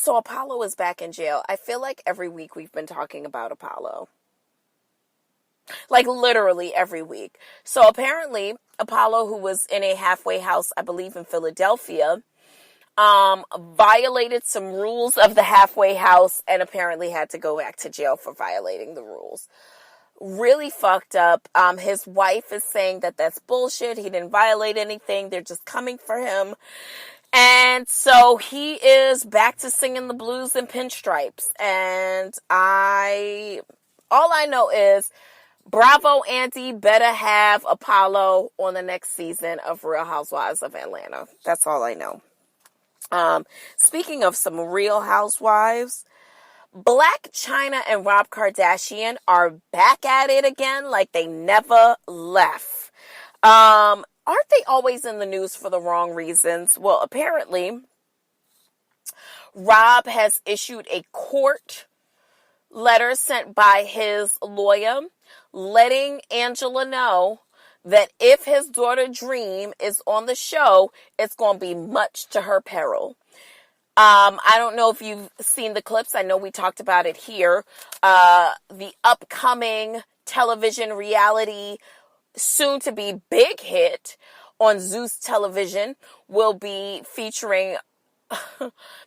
So Apollo is back in jail. I feel like every week we've been talking about Apollo. Like literally every week. So apparently Apollo, who was in a halfway house, I believe in Philadelphia, violated some rules of the halfway house and apparently had to go back to jail for violating the rules. Really fucked up. His wife is saying that that's bullshit. He didn't violate anything. They're just coming for him. And so he is back to singing the blues and pinstripes. And all I know is bravo, Auntie, better have Apollo on the next season of Real Housewives of Atlanta. That's all I know. Speaking of some Real Housewives, Black China and Rob Kardashian are back at it again like they never left. Aren't they always in the news for the wrong reasons? Well, apparently, Rob has issued a court letter sent by his lawyer letting Angela know that if his daughter Dream is on the show, it's going to be much to her peril. I don't know if you've seen the clips. I know we talked about it here. The upcoming television reality, soon to be big hit on Zeus Television, will be featuring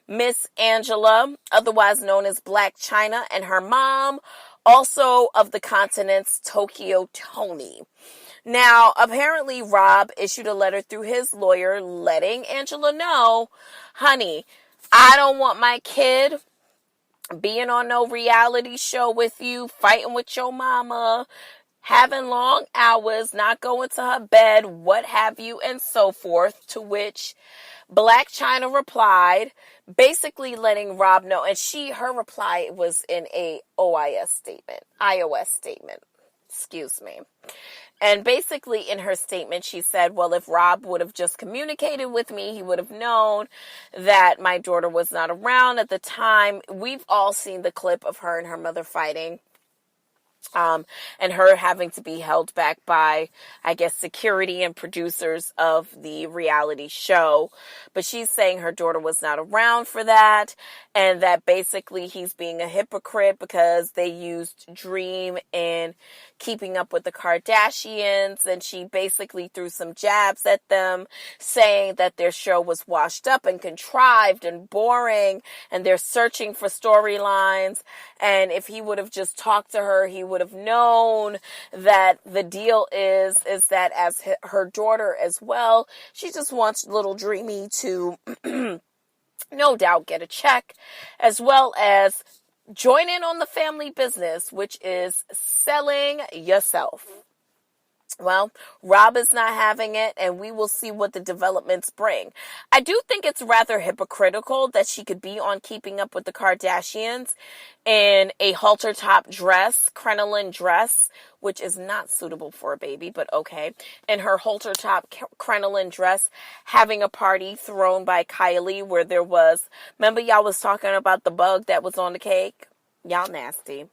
Miss Angela, otherwise known as Black China, and her mom, also of the continent's Tokyo Tony. Now, apparently Rob issued a letter through his lawyer letting Angela know, honey, I don't want my kid being on no reality show with you, fighting with your mama, having long hours, not going to her bed, what have you, and so forth, to which Black China replied, basically letting Rob know, and her reply was in a iOS statement, excuse me. And basically in her statement, she said, well, if Rob would have just communicated with me, he would have known that my daughter was not around at the time. We've all seen the clip of her and her mother fighting. And her having to be held back by, I guess, security and producers of the reality show. But she's saying her daughter was not around for that, and that basically he's being a hypocrite because they used Dream in Keeping Up with the Kardashians, and she basically threw some jabs at them, saying that their show was washed up and contrived and boring, and they're searching for storylines, and if he would have just talked to her, he would have known that the deal is that as her daughter as well, she just wants little Dreamy to no doubt get a check, as well as join in on the family business, which is selling yourself. Well, Rob is not having it, and we will see what the developments bring. I do think it's rather hypocritical that she could be on Keeping Up with the Kardashians in a halter top dress, crinoline dress, which is not suitable for a baby, but okay. In her halter top crinoline dress, having a party thrown by Kylie where there was, remember y'all was talking about the bug that was on the cake? Y'all nasty.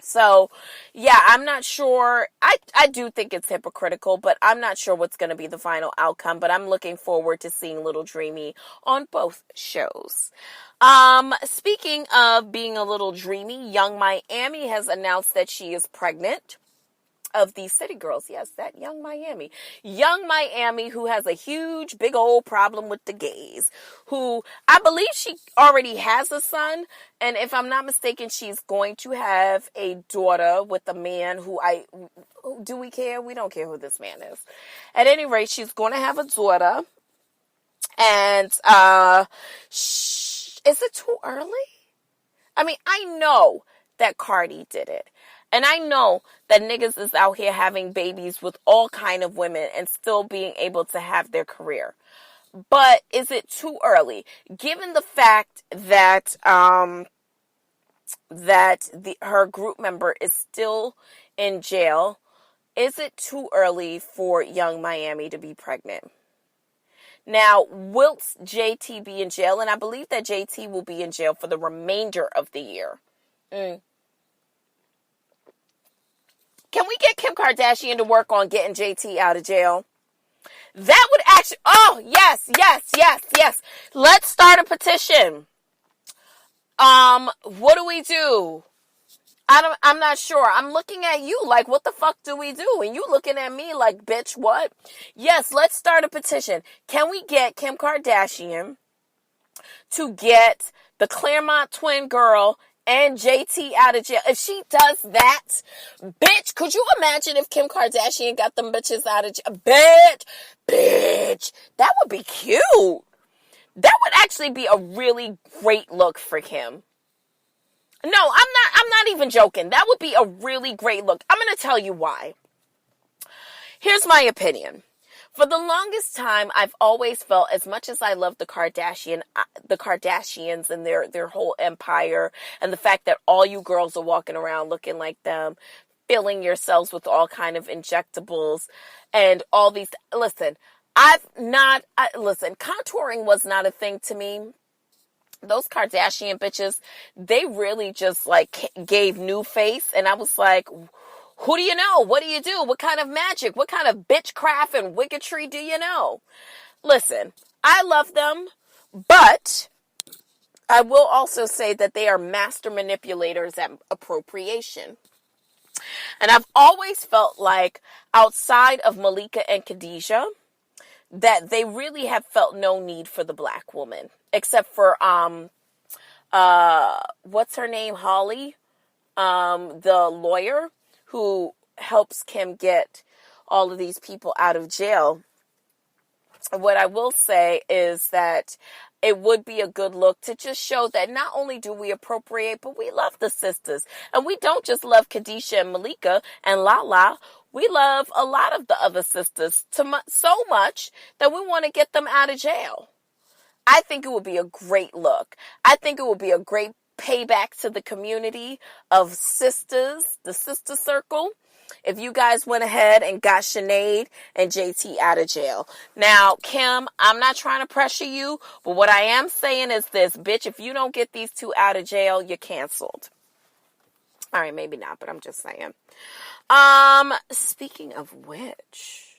So, yeah, I'm not sure. I do think it's hypocritical, but I'm not sure what's going to be the final outcome. But I'm looking forward to seeing Little Dreamy on both shows. Speaking of being a little dreamy, Young Miami has announced that she is pregnant of the City Girls. Yes, that Young Miami. Young Miami, who has a huge, big old problem with the gays, who I believe she already has a son. And if I'm not mistaken, she's going to have a daughter with a man who do we care? We don't care who this man is. At any rate, she's going to have a daughter. And, is it too early? I mean, I know that Cardi did it. And I know that niggas is out here having babies with all kind of women and still being able to have their career. But is it too early? Given the fact that her group member is still in jail, is it too early for Young Miami to be pregnant? Now, will JT be in jail? And I believe that JT will be in jail for the remainder of the year. Can we get Kim Kardashian to work on getting JT out of jail? That would actually, oh, yes. Let's start a petition. What do we do? I'm not sure. I'm looking at you like, what the fuck do we do? And you looking at me like, bitch, what? Yes, let's start a petition. Can we get Kim Kardashian to get the Claremont twin girl and JT out of jail? If she does that, bitch, could you imagine if Kim Kardashian got them bitches out of jail? Bitch, that would be cute. That would actually be a really great look for Kim. No, I'm not even joking. That would be a really great look. I'm going to tell you why. Here's my opinion. For the longest time, I've always felt, as much as I love the Kardashians and their whole empire, and the fact that all you girls are walking around looking like them, filling yourselves with all kind of injectables and all these. Listen, contouring was not a thing to me. Those Kardashian bitches, they really just like gave new face. And I was like, who do you know? What do you do? What kind of magic? What kind of bitchcraft and wickedry do you know? Listen, I love them, but I will also say that they are master manipulators at appropriation. And I've always felt like outside of Malika and Khadijah, that they really have felt no need for the black woman, except for what's her name, Holly, the lawyer who helps Kim get all of these people out of jail. What I will say is that it would be a good look to just show that not only do we appropriate, but we love the sisters. And we don't just love Khadijah and Malika and Lala. We love a lot of the other sisters so much that we want to get them out of jail. I think it would be a great look. I think it would be a great payback to the community of sisters, the sister circle, if you guys went ahead and got Sinead and JT out of jail. Now, Kim, I'm not trying to pressure you, but what I am saying is this, bitch, if you don't get these two out of jail, you're canceled. All right, maybe not, but I'm just saying. Speaking of which,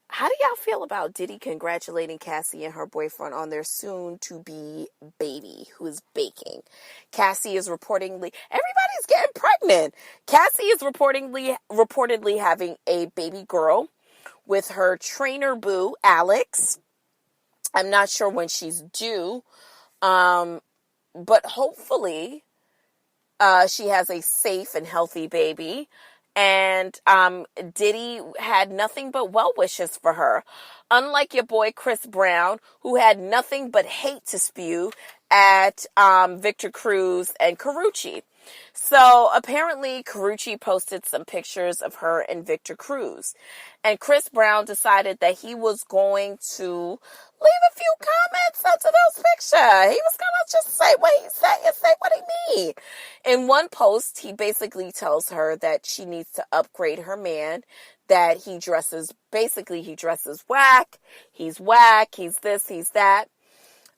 how do y'all feel about Diddy congratulating Cassie and her boyfriend on their soon-to-be baby who is baking? Cassie is reportedly, everybody's getting pregnant. Cassie is reportedly having a baby girl with her trainer boo, Alex. I'm not sure when she's due, but hopefully she has a safe and healthy baby. And Diddy had nothing but well wishes for her. Unlike your boy Chris Brown, who had nothing but hate to spew at Victor Cruz and Karrueche. So apparently Karrueche posted some pictures of her and Victor Cruz. And Chris Brown decided that he was going to leave a few comments onto those pictures. He was going to just say what he said and say what he mean. In one post, he basically tells her that she needs to upgrade her man, that he dresses whack, he's this, he's that.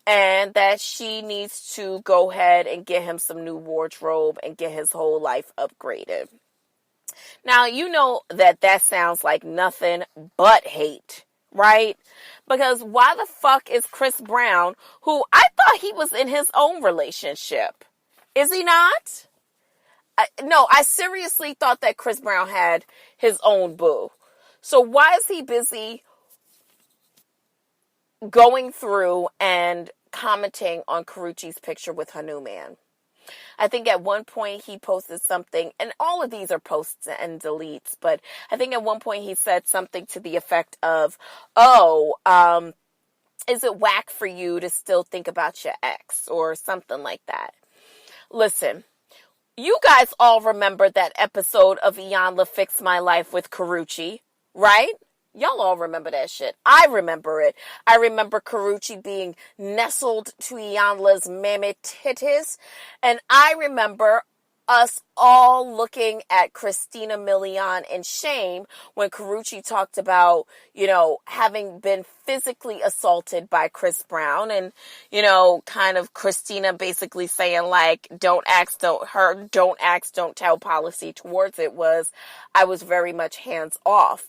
And that she needs to go ahead and get him some new wardrobe and get his whole life upgraded. Now, you know that sounds like nothing but hate, right? Because why the fuck is Chris Brown, who I thought he was in his own relationship? Is he not? No, I seriously thought that Chris Brown had his own boo. So why is he busy going through and commenting on Karrueche's picture with her new man? I think at one point he posted something, and all of these are posts and deletes, but I think at one point he said something to the effect of, is it whack for you to still think about your ex, or something like that? Listen, you guys all remember that episode of Iyanla Fix My Life with Karrueche, right? Y'all all remember that shit. I remember it. I remember Karrueche being nestled to Iyanla's mammy titties. And I remember us all looking at Christina Milian in shame when Karrueche talked about, having been physically assaulted by Chris Brown. And, kind of Christina basically saying like, don't ask, don't tell policy towards it was, I was very much hands off.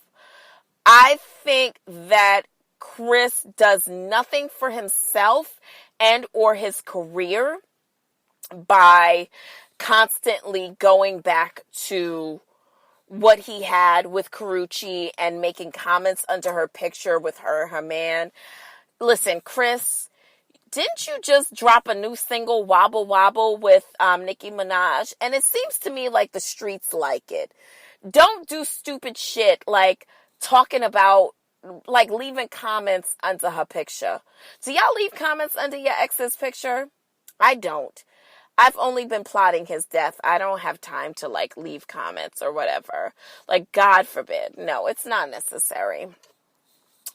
I think that Chris does nothing for himself and or his career by constantly going back to what he had with Karuchi and making comments under her picture with her man. Listen, Chris, didn't you just drop a new single, Wobble Wobble, with Nicki Minaj? And it seems to me like the streets like it. Don't do stupid shit like talking about, like leaving comments under her picture. Do y'all leave comments under your ex's picture? I don't. I've only been plotting his death. I don't have time to like leave comments or whatever. Like, God forbid. No, it's not necessary.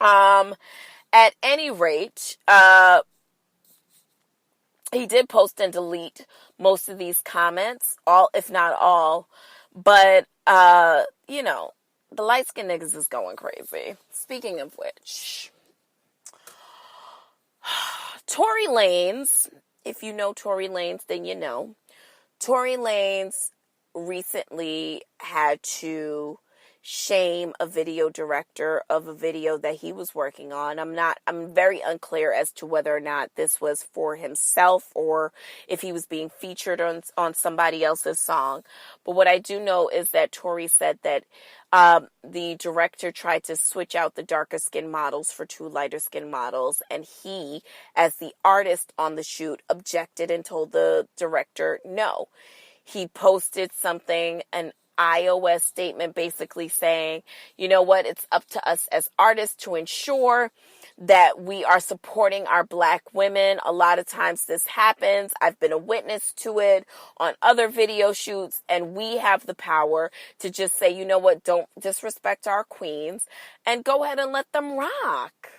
At any rate, he did post and delete most of these comments, all, if not all. But, you know, the light-skinned niggas is going crazy. Speaking of which, Tory Lanez, if you know Tory Lanez, then you know. Tory Lanez recently had to shame a video director of a video that he was working on. I'm very unclear as to whether or not this was for himself or if he was being featured on somebody else's song. But what I do know is that Tory said that the director tried to switch out the darker skin models for two lighter skin models, and he, as the artist on the shoot, objected and told the director no. He posted something, an iOS statement, basically saying, you know what, it's up to us as artists to ensure that we are supporting our Black women. A lot of times this happens. I've been a witness to it on other video shoots, and we have the power to just say, you know what, don't disrespect our queens and go ahead and let them rock.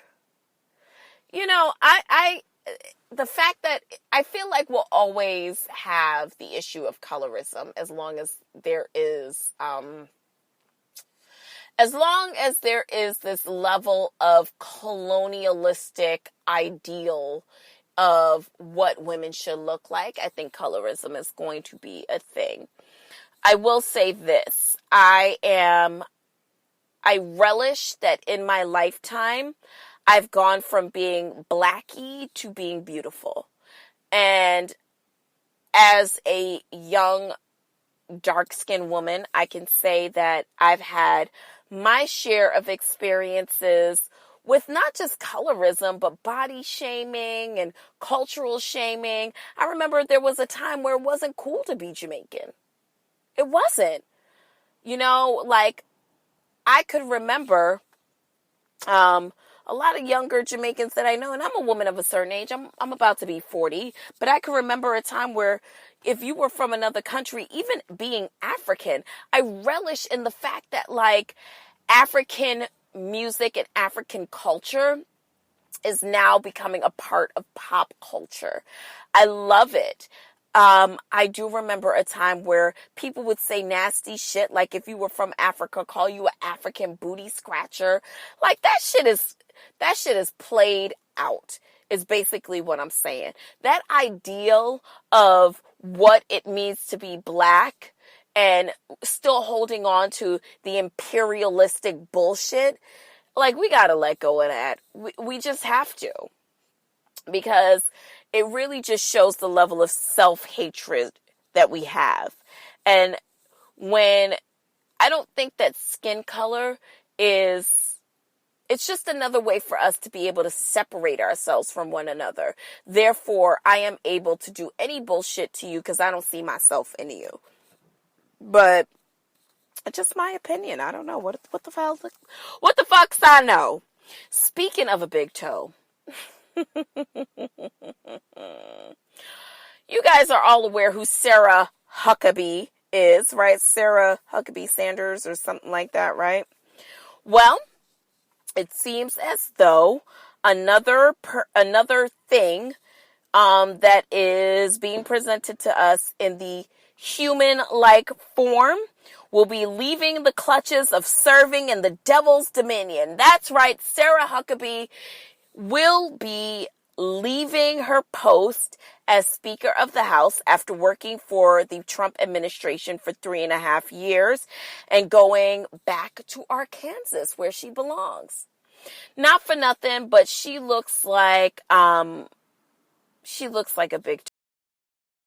You know, the fact that I feel like we'll always have the issue of colorism as long as there is this level of colonialistic ideal of what women should look like. I think colorism is going to be a thing. I will say this. I relish that in my lifetime I've gone from being blacky to being beautiful. And as a young, dark-skinned woman, I can say that I've had my share of experiences with not just colorism, but body shaming and cultural shaming. I remember there was a time where it wasn't cool to be Jamaican. It wasn't. You know, like, I could remember a lot of younger Jamaicans that I know, and I'm a woman of a certain age. I'm about to be 40, but I can remember a time where if you were from another country, even being African, I relish in the fact that, like, African music and African culture is now becoming a part of pop culture. I love it. I do remember a time where people would say nasty shit, like if you were from Africa, call you an African booty scratcher. Like, that shit is played out, is basically what I'm saying. That ideal of what it means to be Black and still holding on to the imperialistic bullshit, like, we gotta let go of that. We just have to. Because it really just shows the level of self-hatred that we have. And when I don't think that skin color it's just another way for us to be able to separate ourselves from one another. Therefore, I am able to do any bullshit to you because I don't see myself in you. But it's just my opinion. I don't know. What the fuck's I know? Speaking of a big toe. You guys are all aware who Sarah Huckabee is, right? Sarah Huckabee Sanders or something like that, right? Well, it seems as though another thing that is being presented to us in the human-like form will be leaving the clutches of serving in the devil's dominion. That's right, Sarah Huckabee will be leaving her post as Speaker of the House after working for the Trump administration for 3.5 years and going back to Arkansas where she belongs. Not for nothing, but she looks like a big